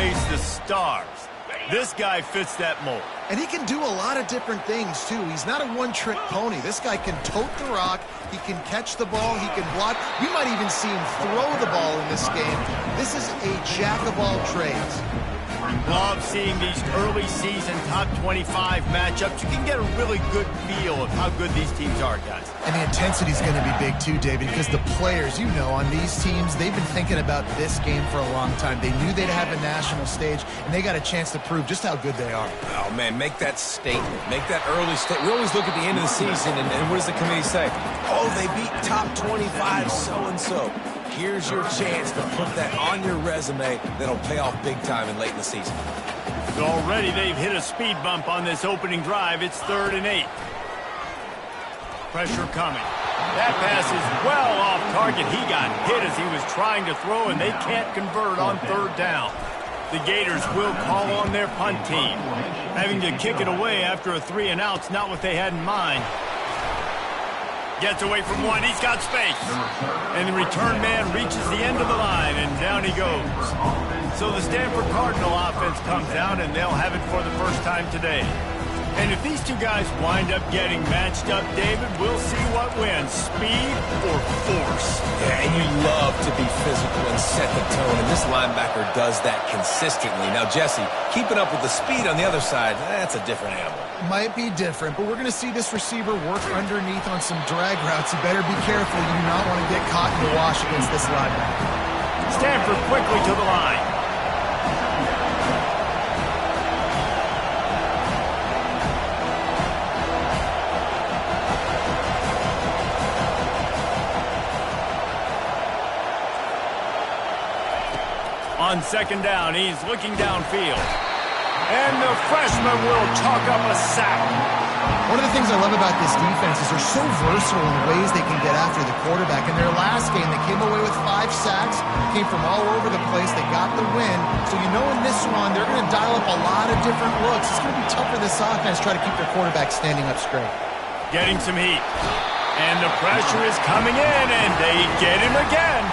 always the stars. This guy fits that mold. And he can do a lot of different things, too. He's not a one-trick pony. This guy can tote the rock. He can catch the ball. He can block. We might even see him throw the ball in this game. This is a jack of all trades. Love seeing these early season top 25 matchups. You can get a really good feel of how good these teams are, guys. And the intensity is going to be big too, David, because the players, you know, on these teams, they've been thinking about this game for a long time. They knew they'd have a national stage, and they got a chance to prove just how good they are. Oh, man, make that statement. Make that early statement. We always look at the end of the season, and what does the committee say? Oh, they beat top 25 so-and-so. Here's your chance to put that on your resume that'll pay off big time and late in the season. So already they've hit a speed bump on this opening drive. It's 3rd and 8. Pressure coming. That pass is well off target. He got hit as he was trying to throw, and they can't convert on 3rd down. The Gators will call on their punt team. Having to kick it away after a 3-and-out's not what they had in mind. Gets away from one. He's got space. And the return man reaches the end of the line, and down he goes. So the Stanford Cardinal offense comes out, and they'll have it for the first time today. And if these two guys wind up getting matched up, David, we'll see what wins, speed or force. Yeah, and you love to be physical and set the tone, and this linebacker does that consistently. Now, Jesse, keeping up with the speed on the other side, that's a different animal. Might be different, but we're going to see this receiver work underneath on some drag routes. You better be careful. You do not want to get caught in the wash against this linebacker. Stanford quickly to the line. On 2nd down, he's looking downfield. And the freshman will chalk up a sack. One of the things I love about this defense is they're so versatile in the ways they can get after the quarterback. In their last game, they came away with 5 sacks, came from all over the place. They got the win. So you know in this one, they're going to dial up a lot of different looks. It's going to be tough for this offense to try to keep their quarterback standing up straight. Getting some heat. And the pressure is coming in, and they get him again.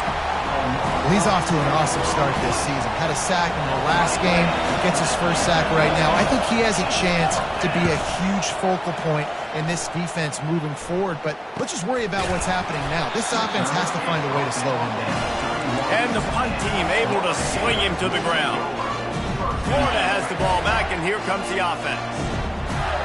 He's off to an awesome start this season. Had a sack in the last game, gets his first sack right now. I think he has a chance to be a huge focal point in this defense moving forward, but let's just worry about what's happening now. This offense has to find a way to slow him down. And the punt team able to sling him to the ground. Florida has the ball back, and here comes the offense.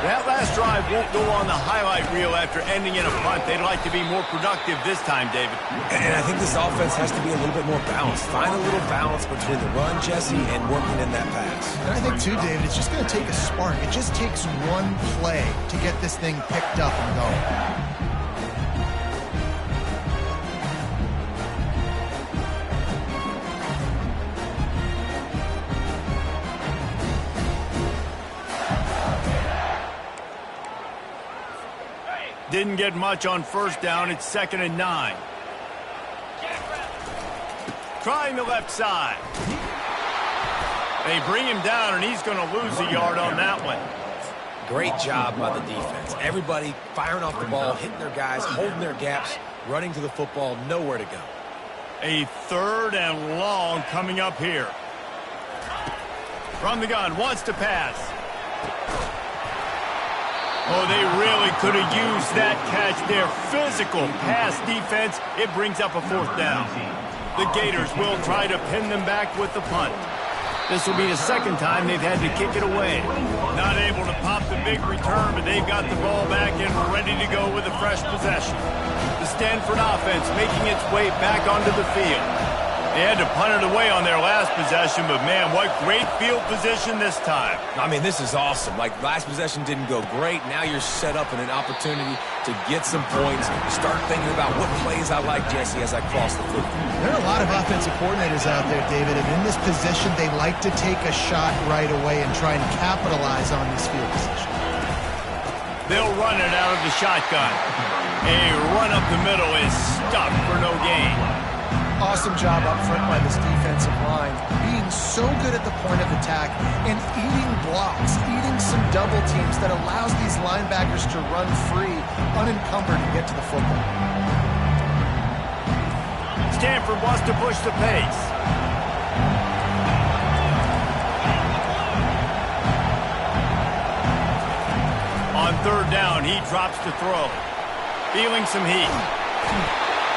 That last drive won't go on the highlight reel after ending in a punt. They'd like to be more productive this time, David. And I think this offense has to be a little bit more balanced. Find a little balance between the run, Jesse, and working in that pass. And I think, too, David, it's just going to take a spark. It just takes one play to get this thing picked up and going. Didn't get much on 1st down. It's 2nd and 9. Trying the left side. They bring him down, and he's going to lose a yard on that one. Great job by the defense. Everybody firing off the ball, hitting their guys, holding their gaps, running to the football, nowhere to go. A 3rd and long coming up here. From the gun, wants to pass. Oh, they really could have used that catch there. Physical pass defense. It brings up a 4th down. The Gators will try to pin them back with the punt. This will be the 2nd time they've had to kick it away. Not able to pop the big return, but they've got the ball back and ready to go with a fresh possession. The Stanford offense making its way back onto the field. They had to punt it away on their last possession, but, man, what great field position this time. I mean, this is awesome. Like, last possession didn't go great. Now you're set up in an opportunity to get some points, start thinking about what plays I like, Jesse, as I cross the field. There are a lot of offensive coordinators out there, David, and in this position, they like to take a shot right away and try and capitalize on this field position. They'll run it out of the shotgun. A run up the middle is stuffed for no gain. Awesome job up front by this defensive line, being so good at the point of attack and eating blocks, eating some double teams that allows these linebackers to run free, unencumbered, and get to the football. Stanford wants to push the pace. down, he drops to throw. Feeling some heat.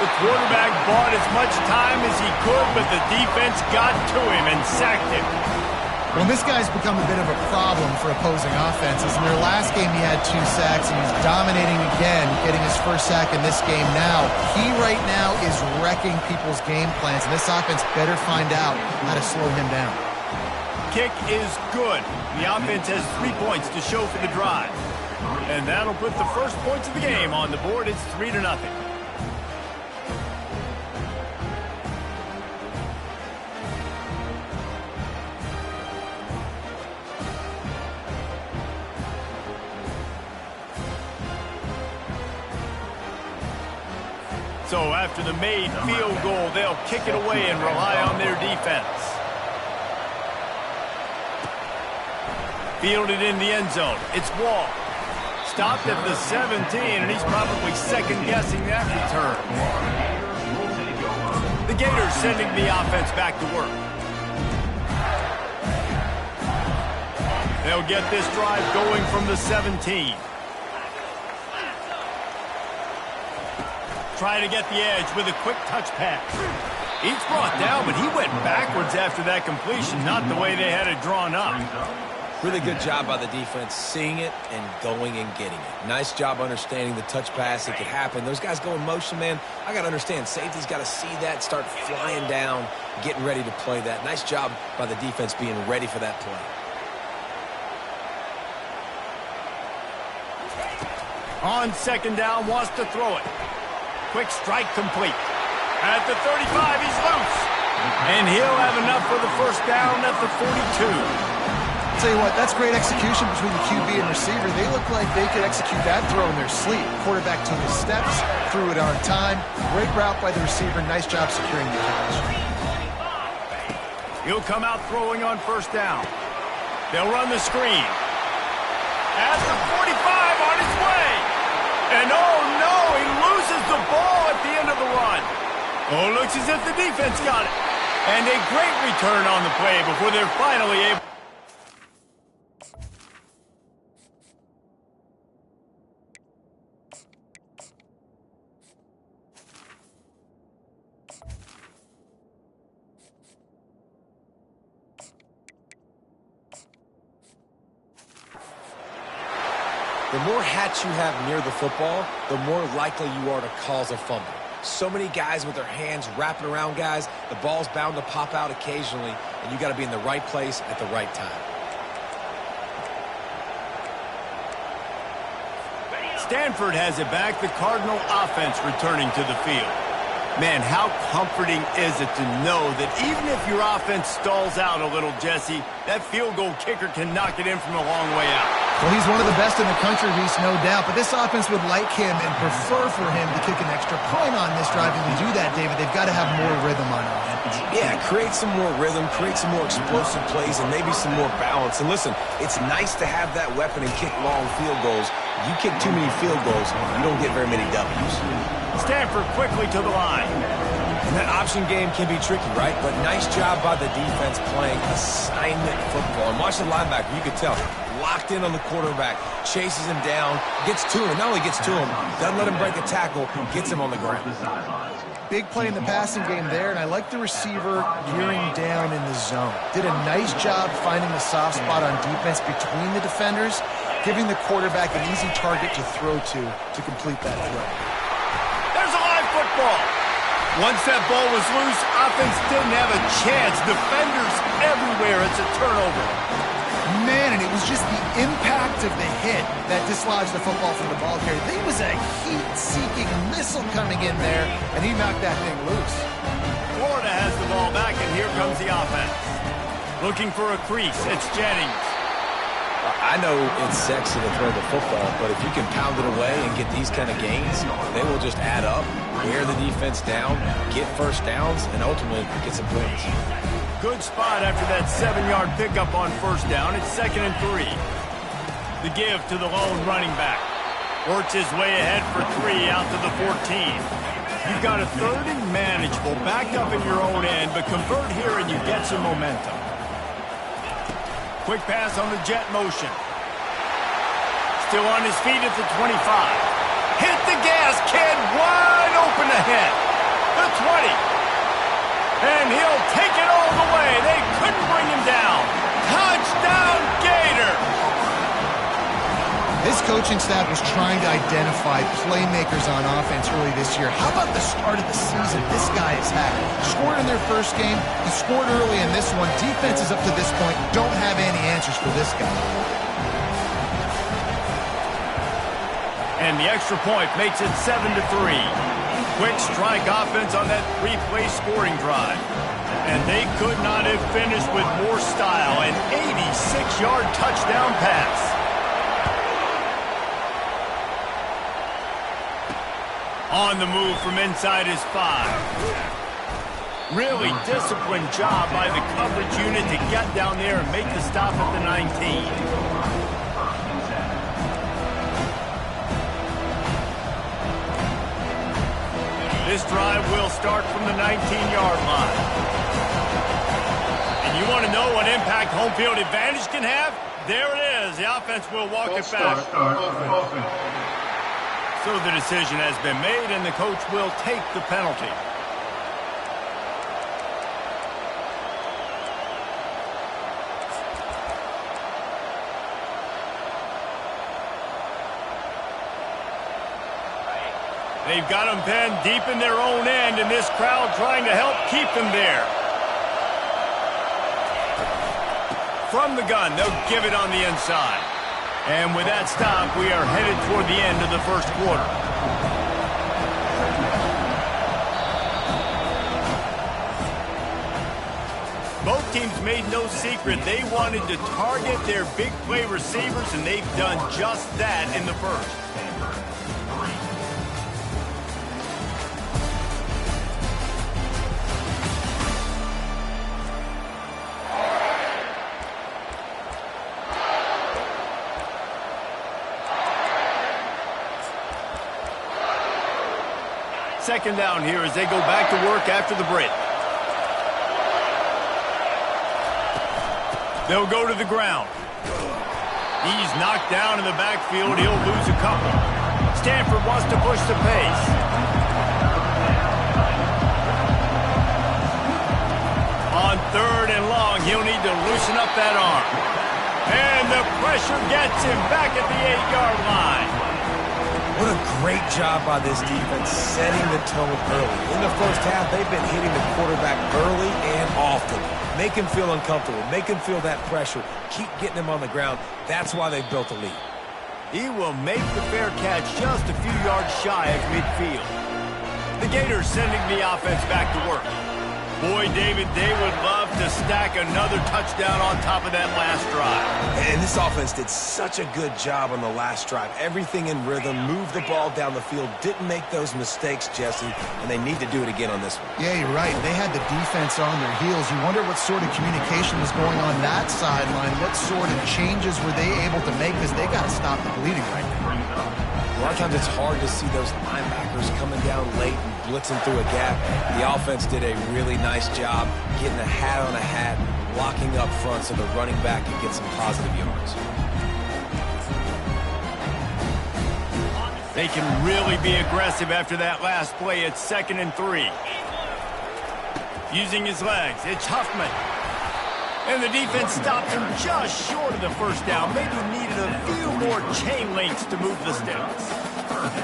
The quarterback bought as much time as he could, but the defense got to him and sacked him. Well, this guy's become a bit of a problem for opposing offenses. In their last game, he had 2 sacks, and he's dominating again, getting his first sack in this game now. He right now is wrecking people's game plans, and this offense better find out how to slow him down. Kick is good. The offense has 3 points to show for the drive. And that'll put the first points of the game on the board. It's 3-0. So after the made field goal, they'll kick it away and rely on their defense. Fielded in the end zone. It's Wall. Stopped at the 17, and he's probably second-guessing that return. The Gators sending the offense back to work. They'll get this drive going from the 17. Try to get the edge with a quick touch pass. He's brought down, but he went backwards after that completion, not the way they had it drawn up. Really good job by the defense seeing it and going and getting it. Nice job understanding the touch pass. It could happen. Those guys go in motion, man. I got to understand. Safety's got to see that, start flying down, getting ready to play that. Nice job by the defense being ready for that play. On second down, wants to throw it. Quick strike complete. At the 35, he's loose. And he'll have enough for the first down at the 42. I'll tell you what, that's great execution between the QB and receiver. They look like they could execute that throw in their sleep. Quarterback took his steps, threw it on time. Great route by the receiver. Nice job securing the catch. He'll come out throwing on first down. They'll run the screen. At the 45 on his way. And oh no, he loses the ball at the end of the run. Oh, looks as if the defense got it. And a great return on the play before they're finally able. The more hats you have near the football, the more likely you are to cause a fumble. So many guys with their hands wrapping around guys, the ball's bound to pop out occasionally, and you got to be in the right place at the right time. Stanford has it back, the Cardinal offense returning to the field. Man, how comforting is it to know that even if your offense stalls out a little, Jesse, that field goal kicker can knock it in from a long way out. Well, he's one of the best in the country, Reese, no doubt. But this offense would like him and prefer for him to kick an extra point on this drive. And to do that, David, they've got to have more rhythm on offense. Yeah, create some more rhythm, create some more explosive plays, and maybe some more balance. And listen, it's nice to have that weapon and kick long field goals. You kick too many field goals, you don't get very many W's. Stanford quickly to the line. And that option game can be tricky, right? But nice job by the defense playing assignment football. And watch the linebacker, you could tell. Locked in on the quarterback, chases him down, gets to him. Not only gets to him, doesn't let him break a tackle, gets him on the ground. Big play in the passing game there, and I like the receiver gearing down in the zone. Did a nice job finding the soft spot on defense between the defenders, giving the quarterback an easy target to throw to complete that throw. There's a live football. Once that ball was loose, offense didn't have a chance. Defenders everywhere. It's a turnover. Man, and it was just the impact of the hit that dislodged the football from the ball carrier. There was a heat-seeking missile coming in there, and he knocked that thing loose. Florida has the ball back, and here comes the offense. Looking for a crease. It's Jennings. I know it's sexy to throw the football, but if you can pound it away and get these kind of gains, they will just add up, wear the defense down, get first downs, and ultimately get some points. Good spot after that 7-yard pickup on first down. It's 2nd and 3. The give to the lone running back. Works his way ahead for 3 out to the 14. You've got a 3rd and manageable, backed up in your own end, but convert here and you get some momentum. Quick pass on the jet motion. Still on his feet at the 25. Hit the gas, kid. Wide open ahead. The 20. And he'll take it all the way. They couldn't bring him down. Touchdown, Gator. This coaching staff was trying to identify playmakers on offense early this year. How about the start of the season this guy has had? Scored in their first game. He scored early in this one. Defenses up to this point don't have any answers for this guy. And the extra point makes it 7-3. Quick strike offense on that three-play scoring drive. And they could not have finished with more style. An 86-yard touchdown pass. On the move from inside his 5. Really disciplined job by the coverage unit to get down there and make the stop at the 19. This drive will start from the 19-yard line. And you want to know what impact home field advantage can have? There it is. The offense will walk it back. So the decision has been made, and the coach will take the penalty. They've got them pinned deep in their own end, and this crowd trying to help keep them there. From the gun, they'll give it on the inside. And with that stop, we are headed toward the end of the first quarter. Both teams made no secret they wanted to target their big play receivers, and they've done just that in the first. Second down here as they go back to work after the break. They'll go to the ground. He's knocked down in the backfield. He'll lose a couple. Stanford wants to push the pace. On third and long, he'll need to loosen up that arm. And the pressure gets him back at the 8-yard line. What a great job by this defense setting the tone early. In the first half, they've been hitting the quarterback early and often. Make him feel uncomfortable. Make him feel that pressure. Keep getting him on the ground. That's why they've built a lead. He will make the fair catch just a few yards shy of midfield. The Gators sending the offense back to work. Boy, David, they would love to stack another touchdown on top of that last drive. And this offense did such a good job on the last drive. Everything in rhythm, moved the ball down the field, didn't make those mistakes, Jesse, and they need to do it again on this one. Yeah, you're right. They had the defense on their heels. You wonder what sort of communication was going on that sideline. What sort of changes were they able to make, because they got to stop the bleeding right now. A lot of times it's hard to see those linebackers coming down late and blitzing through a gap. The offense did a really nice job getting a hat on a hat, blocking up front so the running back can get some positive yards. They can really be aggressive after that last play. It's 2nd and 3. Using his legs, it's Huffman. And the defense stopped him just short of the first down. Maybe needed a few more chain links to move the sticks.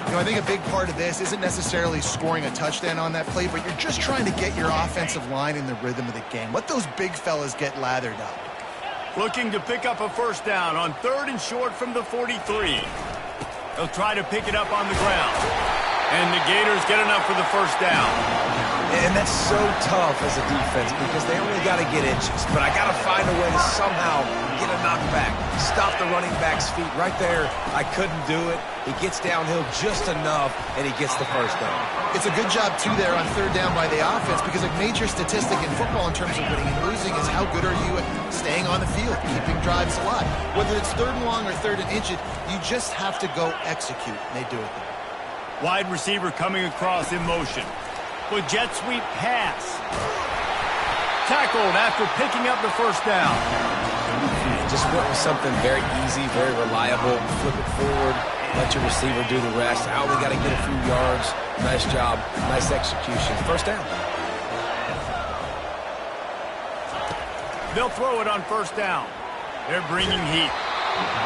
You know, I think a big part of this isn't necessarily scoring a touchdown on that play, but you're just trying to get your offensive line in the rhythm of the game. Let those big fellas get lathered up. Looking to pick up a first down on 3rd and short from the 43. They'll try to pick it up on the ground. And the Gators get enough for the first down. And that's so tough as a defense because they only got to get inches. But I got to find a way to somehow get a knockback. Stop the running back's feet right there. I couldn't do it. He gets downhill just enough, and he gets the first down. It's a good job, too, there on 3rd down by the offense, because a major statistic in football in terms of winning and losing is how good are you at staying on the field, keeping drives alive. Whether it's 3rd and long or 3rd and inches, you just have to go execute, and they do it there. Wide receiver coming across in motion. With jet sweep pass. Tackled after picking up the first down. Just went with something very easy, very reliable. Flip it forward, let your receiver do the rest. I only got to get a few yards. Nice job, nice execution. First down. They'll throw it on first down. They're bringing heat.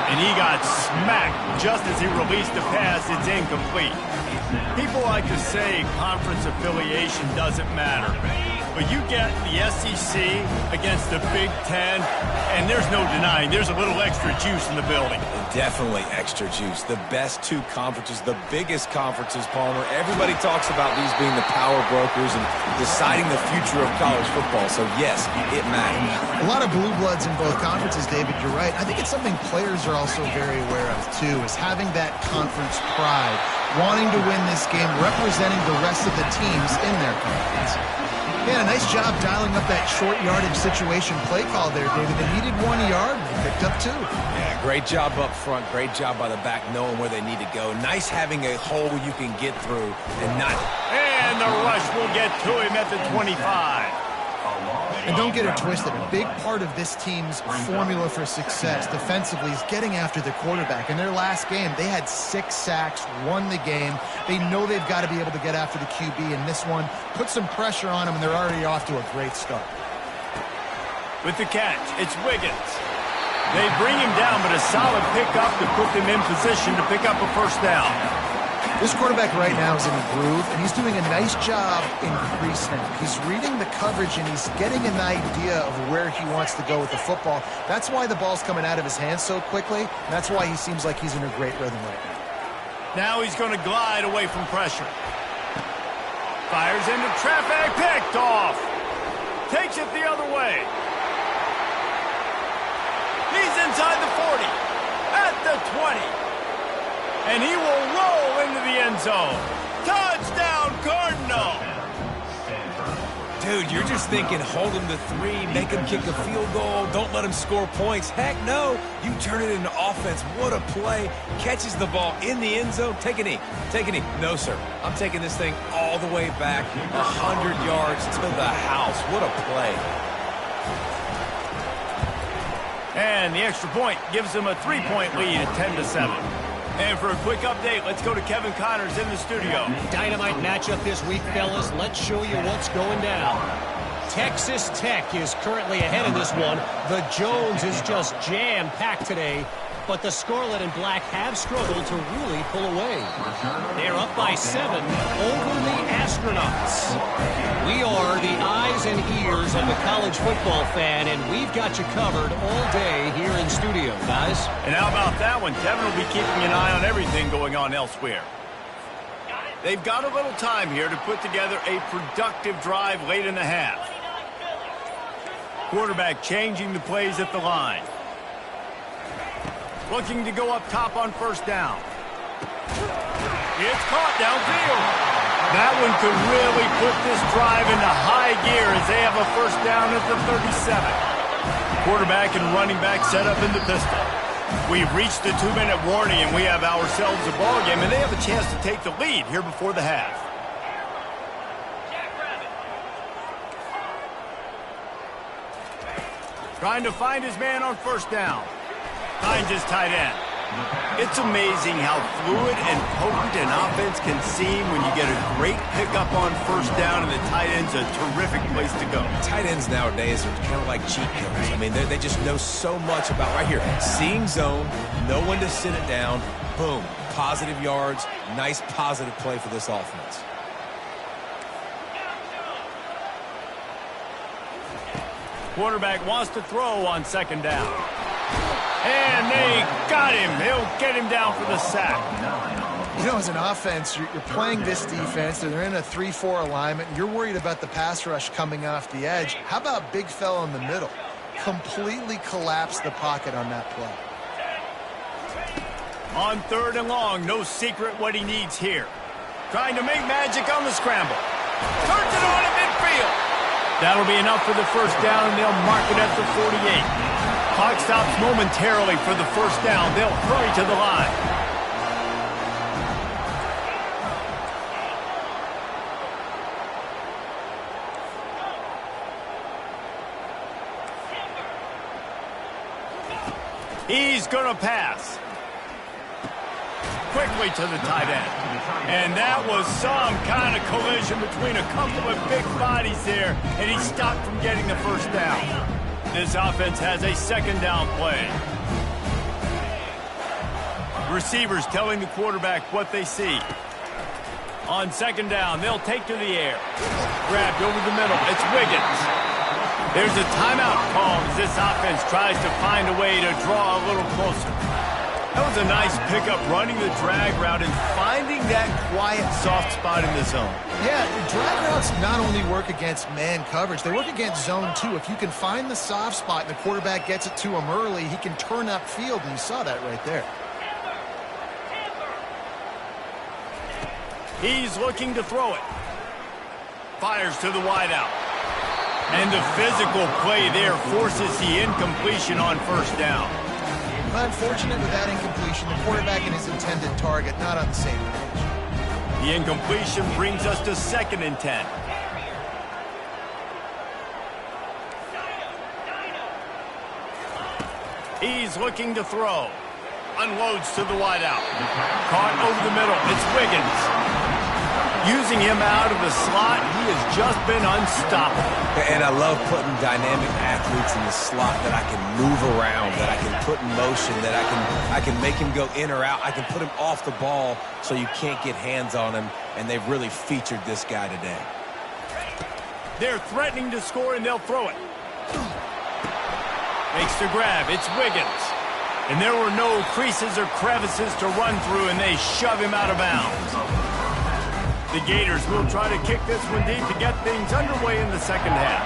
And he got smacked just as he released the pass. It's incomplete. People like to say conference affiliation doesn't matter. But you get the SEC against the Big Ten, and there's no denying there's a little extra juice in the building. Definitely extra juice. The best two conferences, the biggest conferences, Palmer. Everybody talks about these being the power brokers and deciding the future of college football. So, yes, it matters. A lot of blue bloods in both conferences, David. You're right. I think it's something players are also very aware of, too, is having that conference pride, wanting to win this game, representing the rest of the teams in their conference. Yeah, nice job dialing up that short yardage situation play call there, David. They needed 1 yard, and they picked up 2. Yeah, great job up front. Great job by the back knowing where they need to go. Nice having a hole you can get through and not... And the rush will get to him at the 25. And don't get it twisted. A big part of this team's formula for success defensively is getting after the quarterback. In their last game, they had 6 sacks, won the game. They know they've got to be able to get after the QB, and this one put some pressure on them, and they're already off to a great start. With the catch, it's Wiggins. They bring him down, but a solid pickup to put them in position to pick up a first down. This quarterback right now is in a groove, and he's doing a nice job in pre-snap. He's reading the coverage, and he's getting an idea of where he wants to go with the football. That's why the ball's coming out of his hands so quickly, and that's why he seems like he's in a great rhythm right now. Now he's going to glide away from pressure. Fires into traffic, picked off. Takes it the other way. He's inside the 40, at the 20. And he will roll into the end zone. Touchdown, Cardinal! Dude, you're just thinking, hold him to 3, make him kick a field goal, don't let him score points. Heck no, you turn it into offense. What a play. Catches the ball in the end zone. Take a knee. Take a knee. No, sir. I'm taking this thing all the way back 100 yards to the house. What a play. And the extra point gives them a 3-point lead at 10-7. And for a quick update, let's go to Kevin Connors in the studio. Dynamite matchup this week, fellas. Let's show you what's going down. Texas Tech is currently ahead in this one. The Jones is just jam-packed today, but the Scarlet and Black have struggled to really pull away. They're up by 7 over the Astronauts. We are the eyes and ears of the college football fan, and we've got you covered all day here in studio, guys. And how about that one? Kevin will be keeping an eye on everything going on elsewhere. They've got a little time here to put together a productive drive late in the half. Quarterback changing the plays at the line. Looking to go up top on first down. It's caught downfield. That one could really put this drive into high gear as they have a first down at the 37. Quarterback and running back set up in the pistol. We've reached the 2-minute warning, and we have ourselves a ball game, and they have a chance to take the lead here before the half. Trying to find his man on first down. Finds his tight end. It's amazing how fluid and potent an offense can seem when you get a great pickup on first down, and the tight end's a terrific place to go. Tight ends nowadays are kind of like cheat codes. I mean, they just know so much about, right here, seeing zone, know when to sit it down, boom, positive yards, nice positive play for this offense. Quarterback wants to throw on second down. And they got him. He'll get him down for the sack. You know, as an offense, you're playing this defense. They're in a 3-4 alignment. You're worried about the pass rush coming off the edge. How about big fella in the middle? Completely collapsed the pocket on that play. On third and long, no secret what he needs here. Trying to make magic on the scramble. Turns it on at midfield. That'll be enough for the first down, and they'll mark it at the 48. Clock stops momentarily for the first down. They'll hurry to the line. He's going to pass. Quickly to the tight end. And that was some kind of collision between a couple of big bodies there, and he stopped from getting the first down. This offense has a second down play. Receivers telling the quarterback what they see. On second down, they'll take to the air. Grabbed over the middle. It's Wiggins. There's a timeout call as this offense tries to find a way to draw a little closer. That was a nice pickup, running the drag route and finding that quiet, soft spot in the zone. Yeah, drag routes not only work against man coverage, they work against zone too. If you can find the soft spot and the quarterback gets it to him early, he can turn upfield, and you saw that right there. He's looking to throw it. Fires to the wideout. And the physical play there forces the incompletion on first down. Unfortunate with that incompletion, the quarterback and his intended target not on the same page. The incompletion brings us to 2nd and 10. He's looking to throw. Unloads to the wideout. Caught over the middle. It's Wiggins. Using him out of the slot, he has just been unstoppable. And I love putting dynamic athletes in the slot that I can move around, that I can put in motion, that I can make him go in or out. I can put him off the ball so you can't get hands on him, and they've really featured this guy today. They're threatening to score, and they'll throw it. Makes the grab. It's Wiggins. And there were no creases or crevices to run through, and they shove him out of bounds. The Gators will try to kick this one deep to get things underway in the second half.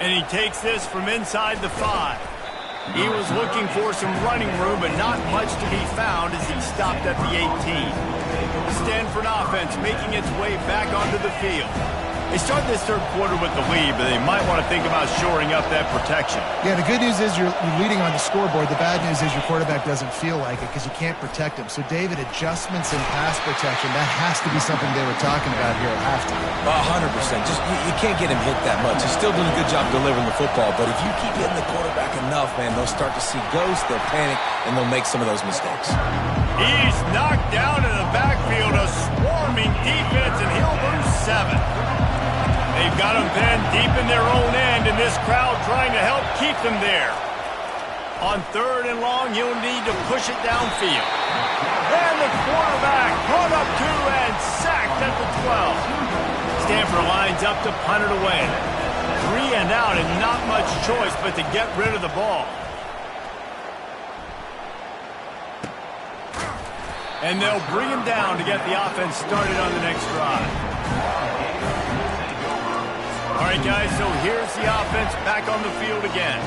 And he takes this from inside the 5. He was looking for some running room, but not much to be found as he stopped at the 18. The Stanford offense making its way back onto the field. They start this third quarter with the lead, but they might want to think about shoring up that protection. Yeah, the good news is you're leading on the scoreboard. The bad news is your quarterback doesn't feel like it because you can't protect him. So, David, adjustments in pass protection, that has to be something they were talking about here at halftime. 100%. Just you can't get him hit that much. He's still doing a good job delivering the football, but if you keep hitting the quarterback enough, man, they'll start to see ghosts, they'll panic, and they'll make some of those mistakes. He's knocked down in the backfield, a swarming defense, and he'll lose 7. They've got him pinned deep in their own end, and this crowd trying to help keep them there. On 3rd and long, he'll need to push it downfield. And the quarterback brought up 2 and sacked at the 12. Stanford lines up to punt it away. 3 and out, and not much choice but to get rid of the ball. And they'll bring him down to get the offense started on the next drive. All right, guys, so here's the offense back on the field again.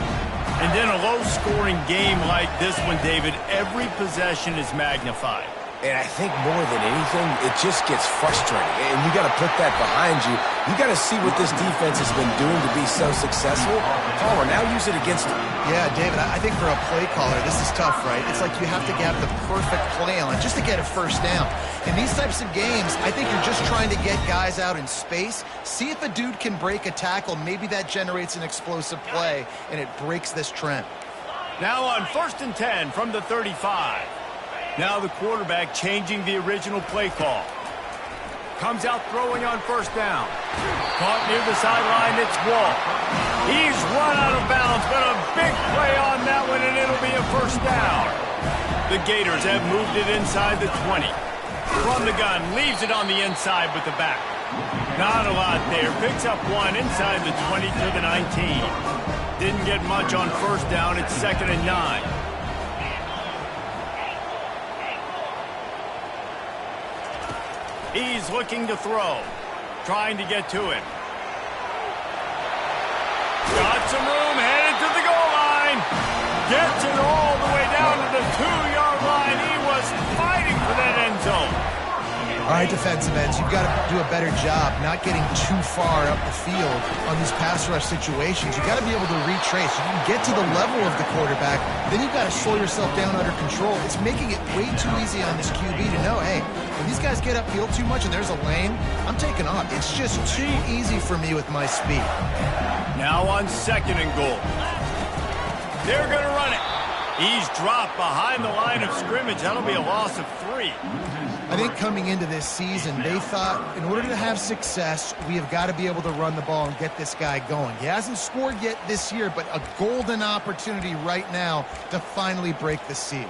And in a low-scoring game like this one, David, every possession is magnified. And I think more than anything, it just gets frustrating. And you got to put that behind you. You got to see what this defense has been doing to be so successful. Palmer, now use it against them. Yeah, David, I think for a play caller, this is tough, right? It's like you have to have the perfect play on it just to get a first down. In these types of games, I think you're just trying to get guys out in space, see if a dude can break a tackle. Maybe that generates an explosive play, and it breaks this trend. Now on 1st and 10 from the 35. Now the quarterback changing the original play call. Comes out throwing on 1st down. Caught near the sideline, it's Wall. He's run out of bounds, but a big play on that one, and it'll be a 1st down. The Gators have moved it inside the 20. From the gun, leaves it on the inside with the back. Not a lot there. Picks up 1 inside the 20 to the 19. Didn't get much on 1st down. It's 2nd and 9. He's looking to throw. Trying to get to him. Got some room, headed to the goal line. Gets it all the way down to the 2-yard line. He was fighting for that end zone. All right, right, defensive ends, you've got to do a better job not getting too far up the field on these pass rush situations. You've got to be able to retrace. You can get to the level of the quarterback, then you've got to slow yourself down under control. It's making it way too easy on this QB to know, hey, when these guys get upfield too much and there's a lane, I'm taking off. It's just too easy for me with my speed. Now on 2nd and goal. They're going to run it. He's dropped behind the line of scrimmage. That'll be a loss of 3. I think coming into this season, they thought in order to have success, we have got to be able to run the ball and get this guy going. He hasn't scored yet this year, but a golden opportunity right now to finally break the seal.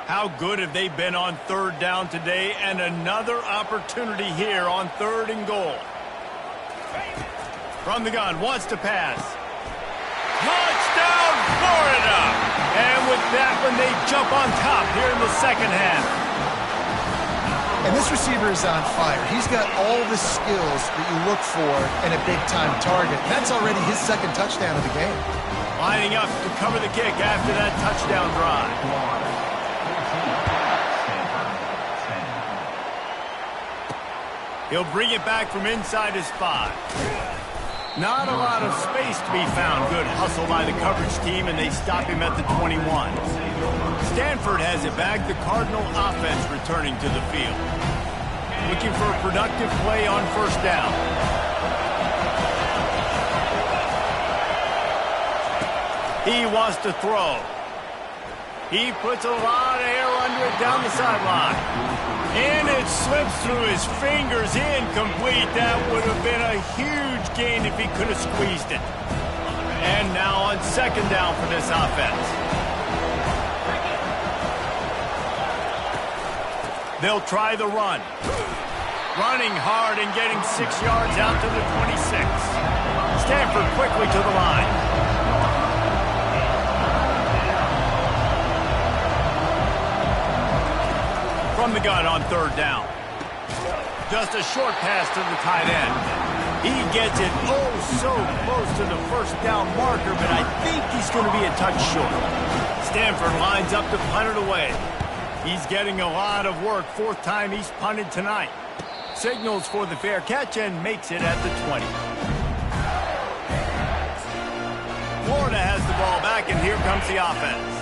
How good have they been on 3rd down today? And another opportunity here on 3rd and goal. From the gun, wants to pass. Touchdown, Florida! And with that one, they jump on top here in the 2nd half. And this receiver is on fire. He's got all the skills that you look for in a big-time target. That's already his 2nd touchdown of the game. Lining up to cover the kick after that touchdown drive. He'll bring it back from inside his 5. Not a lot of space to be found. Good hustle by the coverage team, and they stop him at the 21. Stanford has it back. The Cardinal offense returning to the field. Looking for a productive play on 1st down. He wants to throw. He puts a lot of air under it down the sideline. And it slips through his fingers, incomplete. That would have been a huge gain if he could have squeezed it. And now on 2nd down for this offense. They'll try the run. Running hard and getting 6 yards out to the 26. Stanford quickly to the line. From the gun on 3rd down. Just a short pass to the tight end. He gets it so close to the 1st down marker, but I think he's going to be a touch short. Stanford lines up to punt it away. He's getting a lot of work. 4th time he's punted tonight. Signals for the fair catch and makes it at the 20. Florida has the ball back, and here comes the offense.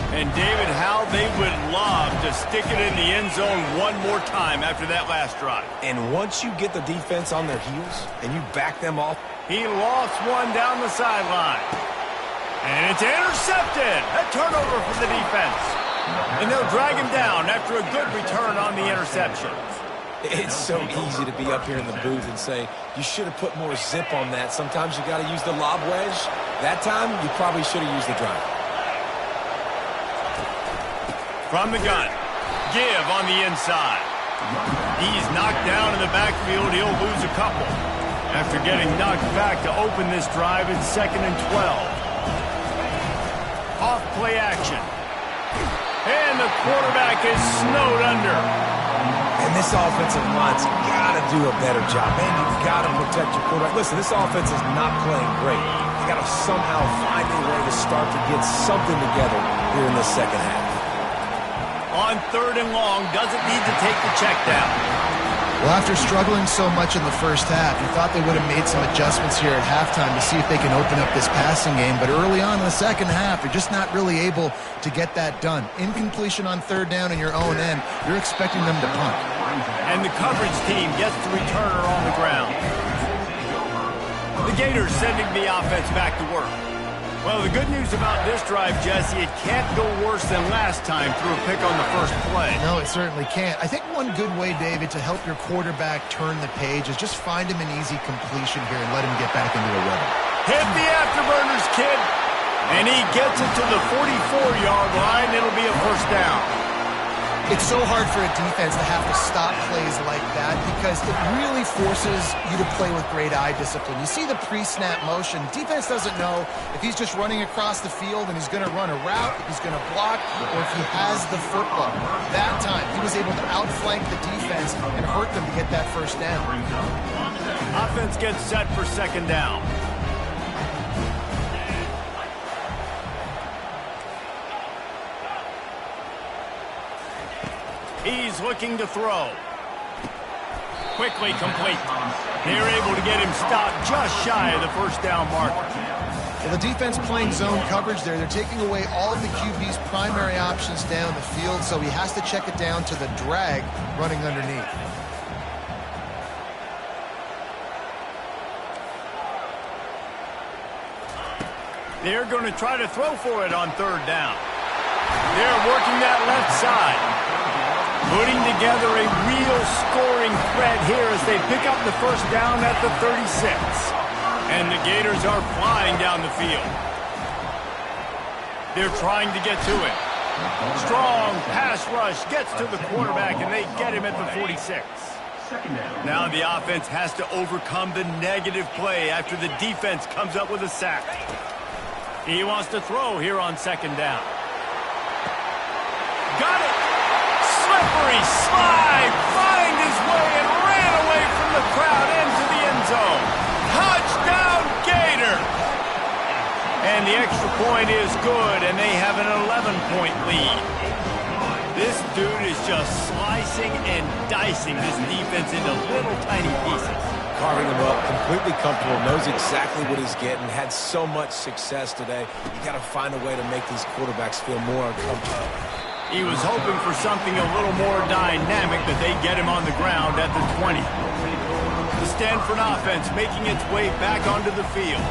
And, David, how they would love to stick it in the end zone one more time after that last drive. And once you get the defense on their heels and you back them off. He lost one down the sideline. And it's intercepted. A turnover for the defense. And they'll drag him down after a good return on the interception. It's so easy to be up here in the booth and say, you should have put more zip on that. Sometimes you got to use the lob wedge. That time, you probably should have used the drive. From the gun, give on the inside. He's knocked down in the backfield. He'll lose a couple. After getting knocked back to open this drive, it's 2nd and 12. Off play action. And the quarterback is snowed under. And this offensive line's got to do a better job. Man, you've got to protect your quarterback. Listen, this offense is not playing great. You got to somehow find a way to start to get something together here in the 2nd half. On 3rd and long, doesn't need to take the check down. Well, after struggling so much in the 1st half, you thought they would have made some adjustments here at halftime to see if they can open up this passing game. But early on in the 2nd half, you're just not really able to get that done. Incompletion on 3rd down in your own end, you're expecting them to punt. And the coverage team gets the returner on the ground. The Gators sending the offense back to work. Well, the good news about this drive, Jesse, it can't go worse than last time through a pick on the 1st play. No, it certainly can't. I think one good way, David, to help your quarterback turn the page is just find him an easy completion here and let him get back into a rhythm. Hit the afterburners, kid. And he gets it to the 44-yard line. It'll be a 1st down. It's so hard for a defense to have to stop plays like that because it really forces you to play with great eye discipline. You see the pre-snap motion. Defense doesn't know if he's just running across the field and he's going to run a route, if he's going to block, or if he has the football. That time, he was able to outflank the defense and hurt them to get that 1st down. Offense gets set for 2nd down. He's looking to throw. Quickly complete. They're able to get him stopped just shy of the first down marker. Well, the defense playing zone coverage there. They're taking away all of the QB's primary options down the field, so he has to check it down to the drag running underneath. They're going to try to throw for it on third down. They're working that left side. Putting together a real scoring threat here as they pick up the first down at the 36. And the Gators are flying down the field. They're trying to get to it. Strong pass rush gets to the quarterback, and they get him at the 46. Now the offense has to overcome the negative play after the defense comes up with a sack. He wants to throw here on second down. Got it! Slippery slide, find his way and ran away from the crowd into the end zone. Touchdown, Gator! And the extra point is good, and they have an 11-point lead. This dude is just slicing and dicing this defense into little tiny pieces. Carving him up, completely comfortable, knows exactly what he's getting, had so much success today. You got to find a way to make these quarterbacks feel more uncomfortable. He was hoping for something a little more dynamic, but they get him on the ground at the 20. The Stanford offense making its way back onto the field.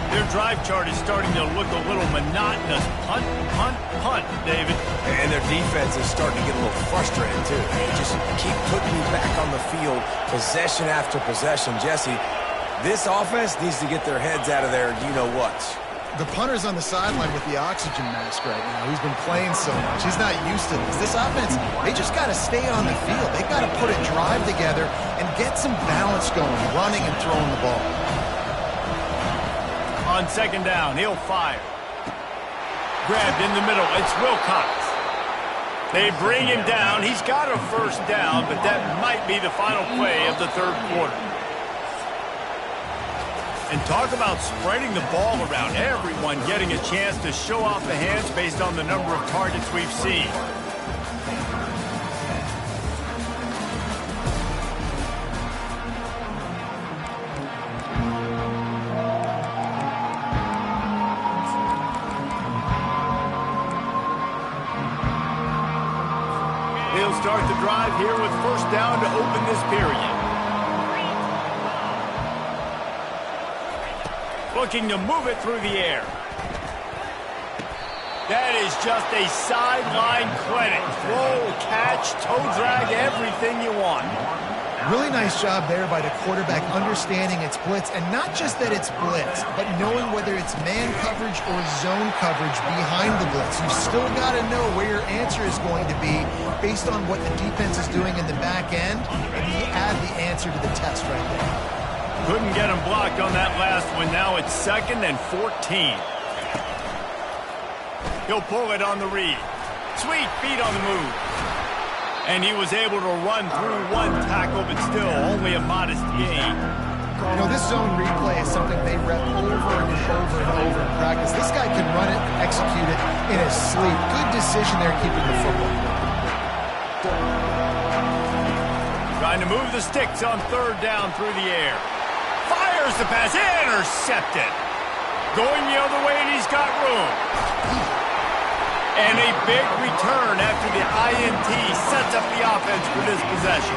Their drive chart is starting to look a little monotonous. Punt, punt, punt, David. And their defense is starting to get a little frustrated, too. They just keep putting you back on the field, possession after possession. Jesse, this offense needs to get their heads out of there, you-know-what. The punter's on the sideline with the oxygen mask right now. He's been playing so much. He's not used to this. This offense, they just got to stay on the field. They've got to put a drive together and get some balance going, running and throwing the ball. On second down, he'll fire. Grabbed in the middle. It's Wilcox. They bring him down. He's got a first down, but that might be the final play of the third quarter. And talk about spreading the ball around. Everyone getting a chance to show off the hands based on the number of targets we've seen. He'll start the drive here with first down to open this period. Looking to move it through the air. That is just a sideline clinic. Throw, catch, toe drag, everything you want. Really nice job there by the quarterback understanding it's blitz, and not just that it's blitz, but knowing whether it's man coverage or zone coverage behind the blitz. You still got to know where your answer is going to be based on what the defense is doing in the back end, and you add the answer to the test right there. Couldn't get him blocked on that last one. Now it's 2nd and 14. He'll pull it on the read. Sweet feet on the move. And he was able to run through one tackle, but still only a modest gain. You know, this zone replay is something they rep over and over and over in practice. This guy can run it and execute it in his sleep. Good decision there keeping the football. Trying to move the sticks on third down through the air. Fires the pass, intercepted. Going the other way, and he's got room. And a big return after the INT sets up the offense for this possession.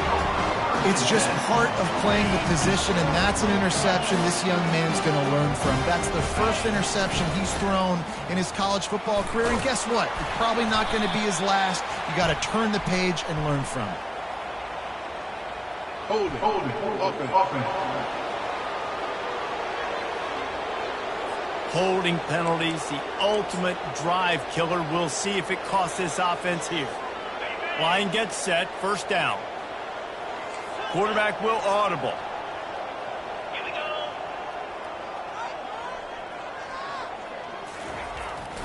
It's just part of playing the position, and that's an interception this young man's going to learn from. That's the first interception he's thrown in his college football career, and guess what? It's probably not going to be his last. You got to turn the page and learn from it. Hold it, offense. Holding penalties, the ultimate drive killer. We'll see if it costs this offense here. Line gets set, first down. Quarterback will audible.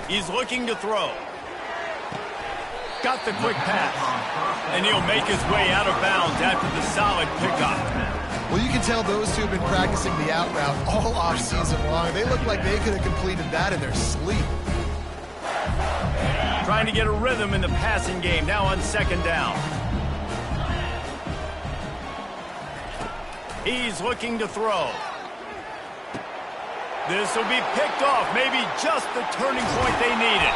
He's looking to throw. Got the quick pass. And he'll make his way out of bounds after the solid pickup. Well, you can tell those two have been practicing the out route all off-season long. They look like they could have completed that in their sleep. Trying to get a rhythm in the passing game, now on second down. He's looking to throw. This will be picked off, maybe just the turning point they needed.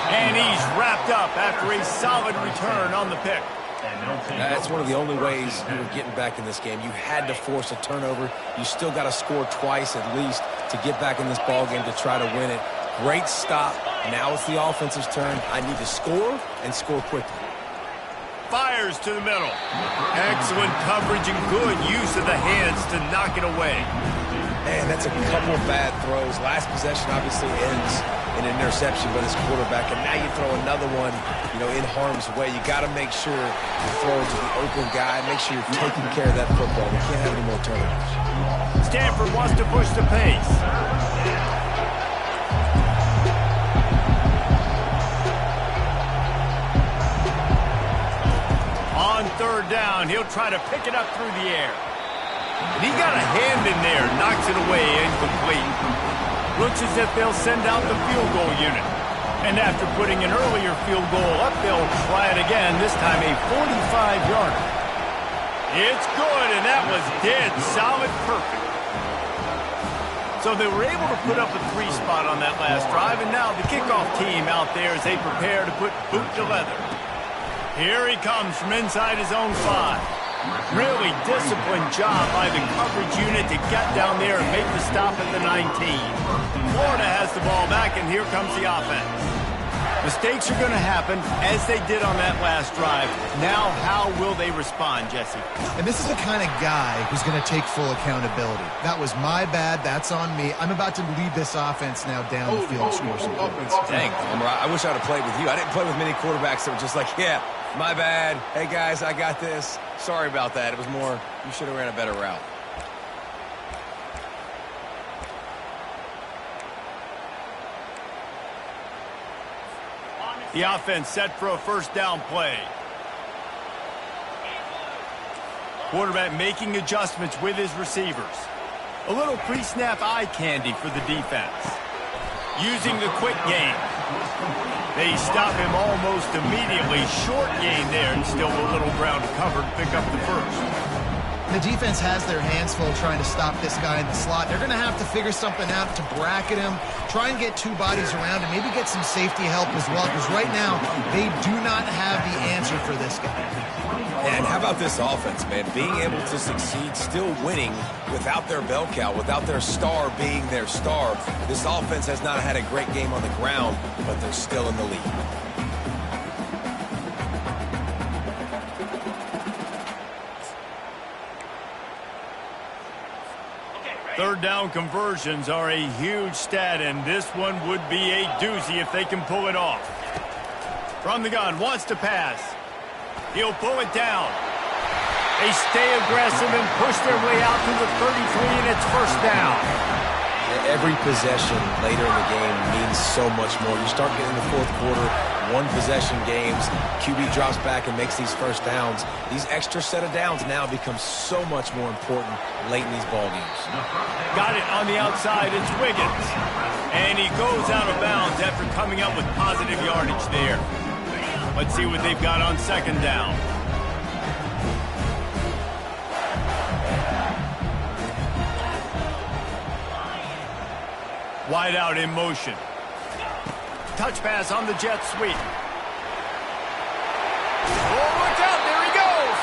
And he's wrapped up after a solid return on the pick. That's one of the only ways you were getting back in this game. You had to force a turnover. You still got to score twice at least to get back in this ball game to try to win it. Great stop. Now it's the offense's turn. I need to score and score quickly. Fires to the middle. Excellent coverage and good use of the hands to knock it away. Man, that's a couple of bad throws. Last possession obviously ends in an interception by this quarterback, and now you throw another one, in harm's way. You got to make sure you throw it to the open guy. Make sure you're taking care of that football. We can't have any more turnovers. Stanford wants to push the pace. On third down, he'll try to pick it up through the air. And he got a hand in there, knocks it away, incomplete. Looks as if they'll send out the field goal unit. And after putting an earlier field goal up, they'll try it again, this time a 45-yarder. It's good, and that was dead solid perfect. So they were able to put up a 3 spot on that last drive, and now the kickoff team out there as they prepare to put boot to leather. Here he comes from inside his own 5. Really disciplined job by the coverage unit to get down there and make the stop at the 19. Florida has the ball back, and here comes the offense. Mistakes are going to happen, as they did on that last drive. Now, how will they respond, Jesse? And this is the kind of guy who's going to take full accountability. That was my bad. That's on me. I'm about to lead this offense now down the field and score some points. Dang, I wish I would have played with you. I didn't play with many quarterbacks that were just like, yeah, my bad. Hey, guys, I got this. Sorry about that. It was more, you should have ran a better route. The offense set for a first down play. Quarterback making adjustments with his receivers. A little pre-snap eye candy for the defense. Using the quick game. They stop him almost immediately. Short gain there, and still a little ground covered to pick up the first. The defense has their hands full trying to stop this guy in the slot. They're going to have to figure something out to bracket him, try and get 2 bodies around and maybe get some safety help as well, because right now they do not have the answer for this guy. And how about this offense, man? Being able to succeed, still winning without their bell cow, without their star being their star. This offense has not had a great game on the ground, but they're still in the lead. Third down conversions are a huge stat, and this one would be a doozy if they can pull it off. From the gun, wants to pass. He'll pull it down. They stay aggressive and push their way out to the 33, and it's first down. Every possession later in the game means so much more. You start getting the fourth quarter, 1-possession games, QB drops back and makes these first downs. These extra set of downs now become so much more important late in these ball games. Got it on the outside, it's Wiggins. And he goes out of bounds after coming up with positive yardage there. Let's see what they've got on second down. Wide out in motion. Touch pass on the jet sweep. Oh, look out, there he goes.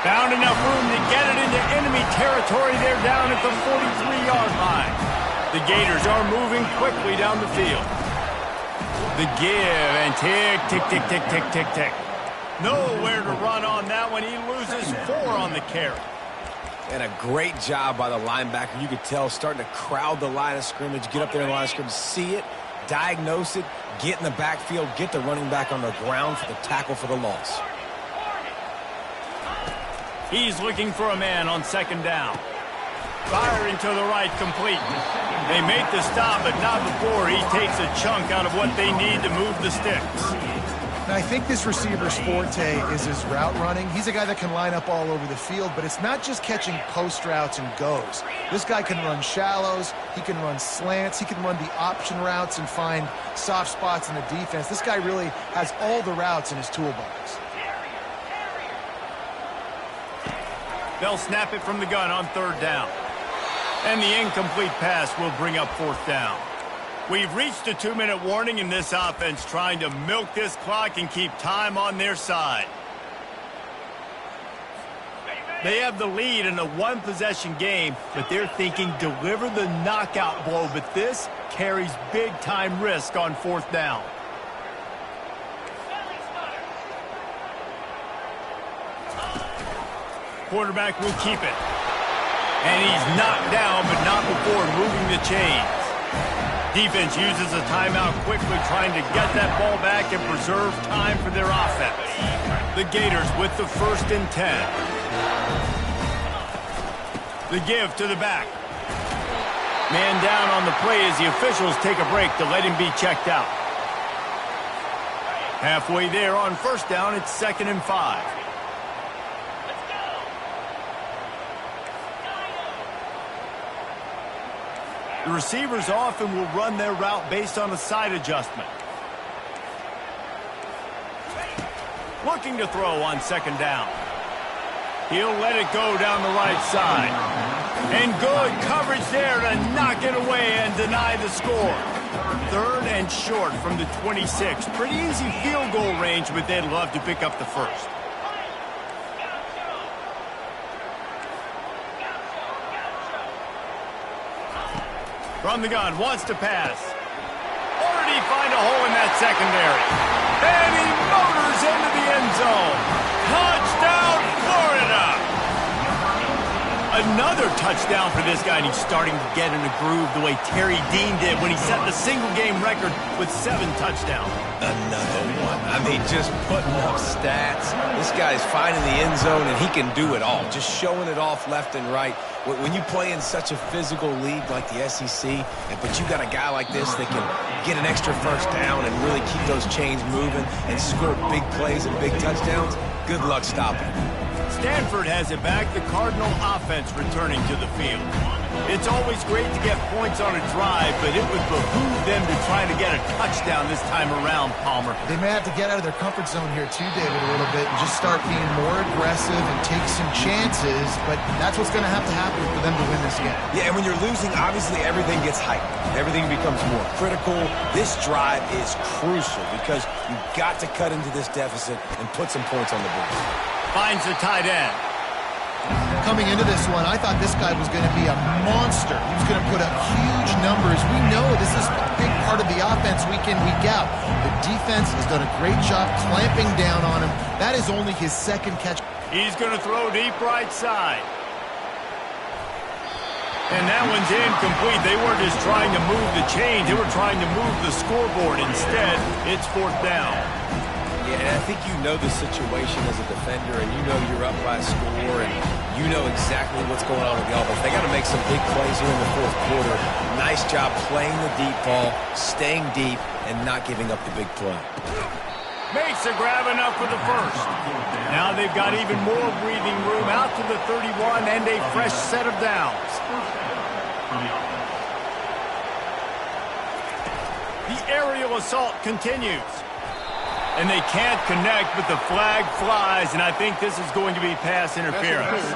Found enough room to get it into enemy territory. They're down at the 43-yard line. The Gators are moving quickly down the field. The give and tick, tick, tick, tick, tick, tick, tick. Nowhere to run on that one. He loses 4 on the carry. And a great job by the linebacker. You could tell starting to crowd the line of scrimmage, get up there in the line of scrimmage, see it, diagnose it, get in the backfield, get the running back on the ground for the tackle for the loss. He's looking for a man on second down. Firing to the right, complete. They make the stop, but not before he takes a chunk out of what they need to move the sticks. Now, I think this receiver's forte is his route running. He's a guy that can line up all over the field, but it's not just catching post routes and goes. This guy can run shallows, he can run slants, he can run the option routes and find soft spots in the defense. This guy really has all the routes in his toolbox. They'll snap it from the gun on 3rd down. And the incomplete pass will bring up 4th down. We've reached a 2-minute warning in this offense, trying to milk this clock and keep time on their side. They have the lead in a 1-possession game, but they're thinking deliver the knockout blow, but this carries big-time risk on 4th down. Quarterback will keep it. And he's knocked down, but not before moving the chains. Defense uses a timeout quickly, trying to get that ball back and preserve time for their offense. The Gators with the 1st and 10. The give to the back. Man down on the play as the officials take a break to let him be checked out. Halfway there on 1st down, it's 2nd and 5. The receivers often will run their route based on a side adjustment. Looking to throw on 2nd down. He'll let it go down the right side. And good coverage there to knock it away and deny the score. 3rd and short from the 26. Pretty easy field goal range, but they'd love to pick up the 1st. From the gun, wants to pass. Already find a hole in that secondary. And he motors into the end zone. Touchdown, Florida! Another touchdown for this guy, and he's starting to get in a groove the way Terry Dean did when he set the single-game record with 7 touchdowns. Another one. I mean, just putting up stats. This guy's finding the end zone, and he can do it all. Just showing it off left and right. When you play in such a physical league like the SEC, but you got a guy like this that can get an extra 1st down and really keep those chains moving and score big plays and big touchdowns, good luck stopping him. Stanford has it back, the Cardinal offense returning to the field. It's always great to get points on a drive, but it would behoove them to try to get a touchdown this time around, Palmer. They may have to get out of their comfort zone here too, David, a little bit and just start being more aggressive and take some chances, but that's what's going to happen for them to win this game. Yeah, and when you're losing, obviously everything gets heightened. Everything becomes more critical. This drive is crucial because you've got to cut into this deficit and put some points on the board. Finds the tight end. Coming into this one, I thought this guy was going to be a monster. He was going to put up huge numbers. We know this is a big part of the offense week in, week out. The defense has done a great job clamping down on him. That is only his 2nd catch. He's going to throw deep right side. And that one's incomplete. They weren't just trying to move the chains. They were trying to move the scoreboard. Instead, it's 4th down. Yeah, and I think you know the situation as a defender, and you know you're up by a score, and you know exactly what's going on with the offense. They got to make some big plays here in the 4th quarter. Nice job playing the deep ball, staying deep, and not giving up the big play. Makes a grab enough for the 1st. Now they've got even more breathing room out to the 31 and a fresh set of downs. The aerial assault continues. And they can't connect, but the flag flies, and I think this is going to be pass interference.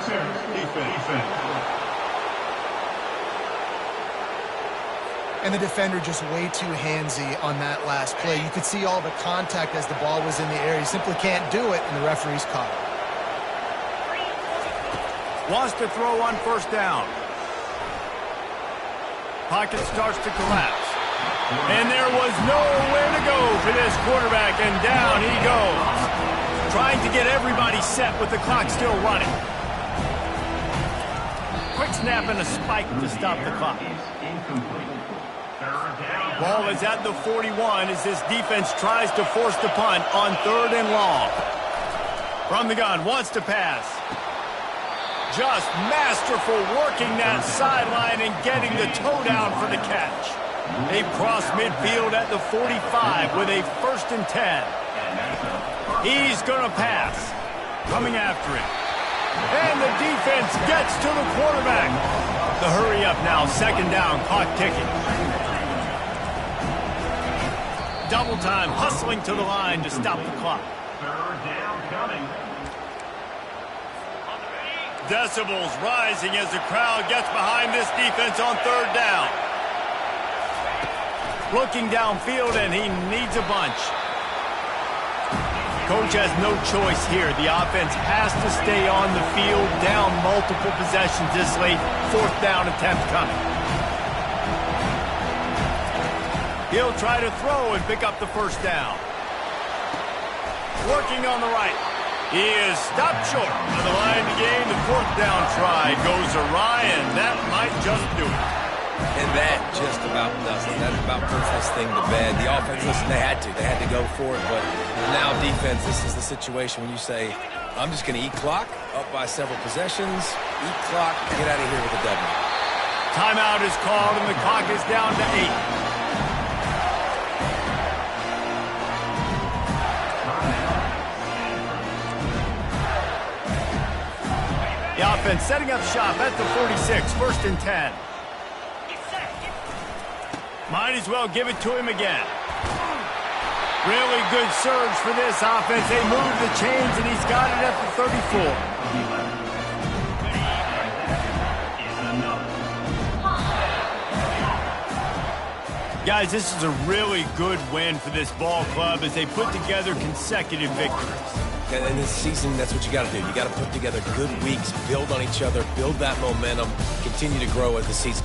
And the defender just way too handsy on that last play. You could see all the contact as the ball was in the air. He simply can't do it, and the referee's caught it. Wants to throw on 1st down. Pocket starts to collapse. And there was nowhere to go for this quarterback, and down he goes. Trying to get everybody set with the clock still running. Quick snap and a spike to stop the clock. Ball is at the 41 as this defense tries to force the punt on 3rd and long. From the gun, wants to pass. Just masterful working that sideline and getting the toe down for the catch. They cross midfield at the 45 with a 1st and 10. He's going to pass. Coming after him. And the defense gets to the quarterback. The hurry up now, 2nd down, clock ticking. Double time, hustling to the line to stop the clock. 3rd down coming. Decibels rising as the crowd gets behind this defense on third down. Looking downfield, and he needs a bunch. Coach has no choice here. The offense has to stay on the field, down multiple possessions this late. Fourth down attempt coming. He'll try to throw and pick up the first down. Working on the right. He is stopped short of the line to gain. The fourth down try goes awry, and that might just do it. And that just about does it. That about puts this thing to bed. The offense, listen, they had to go for it, but now defense, this is the situation when you say, I'm just going to eat clock, up by several possessions, eat clock, get out of here with a W. Timeout is called, and the clock is down to 8. The offense setting up shop at the 46, first and 10. Might as well give it to him again. Really good surge for this offense. They move the chains, and he's got it at the 34. Guys, this is a really good win for this ball club as they put together consecutive victories. And this season, that's what you got to do. You got to put together good weeks, build on each other, build that momentum, continue to grow as the season.